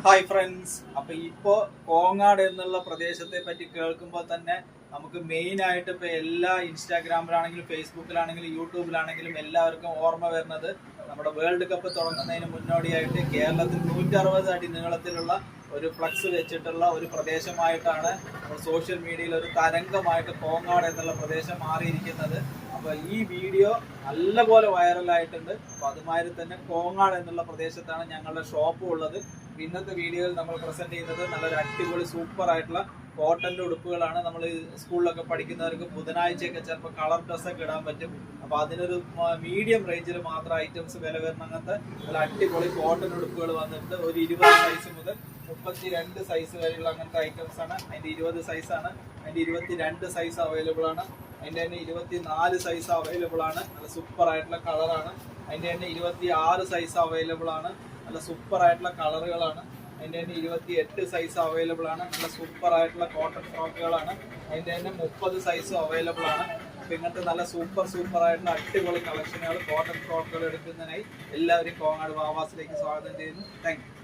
Hi friends, അപ്പൊ ഇപ്പോ കോങ്ങാട് എന്നുള്ള പ്രദേശത്തെ പറ്റി കേൾക്കുമ്പോൾ തന്നെ നമുക്ക് മെയിൻ ആയിട്ട് ഇപ്പൊ എല്ലാ ഇൻസ്റ്റാഗ്രാമിലാണെങ്കിലും ഫേസ്ബുക്കിലാണെങ്കിലും യൂട്യൂബിലാണെങ്കിലും എല്ലാവർക്കും ഓർമ്മ വരുന്നത് നമ്മുടെ വേൾഡ് കപ്പ് തുടങ്ങുന്നതിന് മുന്നോടിയായിട്ട് കേരളത്തിൽ 160 അടി നീളത്തിലുള്ള ഒരു ഫ്ലക്സ് വെച്ചിട്ടുള്ള ഒരു പ്രദേശമായിട്ടാണ് സോഷ്യൽ മീഡിയയിൽ ഒരു തരംഗമായിട്ട് കോങ്ങാട് എന്നുള്ള പ്രദേശം മാറിയിരിക്കുന്നത്. അപ്പൊ ഈ വീഡിയോ നല്ലപോലെ വൈറലായിട്ടുണ്ട്. അപ്പൊ അതുമാതിരി തന്നെ കോങ്ങാട് എന്നുള്ള പ്രദേശത്താണ് ഞങ്ങളുടെ ഷോപ്പ് ഉള്ളത്. ഇന്നത്തെ വീഡിയോയിൽ നമ്മൾ പ്രസന്റ് ചെയ്യുന്നത് നല്ലൊരു അടിപൊളി സൂപ്പർ ആയിട്ടുള്ള കോട്ടന്റെ ഉടുപ്പുകളാണ്. നമ്മൾ സ്കൂളിലൊക്കെ പഠിക്കുന്നവർക്ക് ബുധനാഴ്ചയൊക്കെ ചിലപ്പോൾ കളർ ഡ്രസ്സൊക്കെ ഇടാൻ പറ്റും. അപ്പൊ അതിനൊരു മീഡിയം റേഞ്ചിൽ മാത്രം ഐറ്റംസ് വില വരുന്ന അങ്ങനത്തെ നല്ല അടിപൊളി കോട്ടൺ ഉടുപ്പുകൾ വന്നിട്ട് ഒരു 20 സൈസ് മുതൽ 32 സൈസ് വരെയുള്ള അങ്ങനത്തെ ഐറ്റംസ് ആണ്. അതിന്റെ 20 സൈസാണ്, അതിന്റെ 22 സൈസ് അവൈലബിൾ ആണ്, അതിന്റെ തന്നെ 24 സൈസ് അവൈലബിൾ ആണ്. നല്ല സൂപ്പർ ആയിട്ടുള്ള കളറാണ്. അതിന്റെ തന്നെ 26 സൈസ് അവൈലബിൾ ആണ്. നല്ല സൂപ്പർ ആയിട്ടുള്ള കളറുകളാണ്. അതിന്റെ തന്നെ 28 സൈസ് അവൈലബിൾ ആണ്. നല്ല സൂപ്പർ ആയിട്ടുള്ള കോട്ടൺ ഫ്രോക്കുകളാണ്. അതിന്റെ തന്നെ 30 സൈസ് അവൈലബിൾ ആണ്. അപ്പൊ ഇങ്ങനത്തെ നല്ല സൂപ്പർ ആയിട്ടുള്ള അടിപൊളി കളക്ഷനുകൾ കോട്ടൺ ഫ്രോക്കുകൾ എടുക്കുന്നതിനായി എല്ലാവരും കോങ്ങാട് വാവാസിലേക്ക് സ്വാഗതം ചെയ്യുന്നു. Thank you.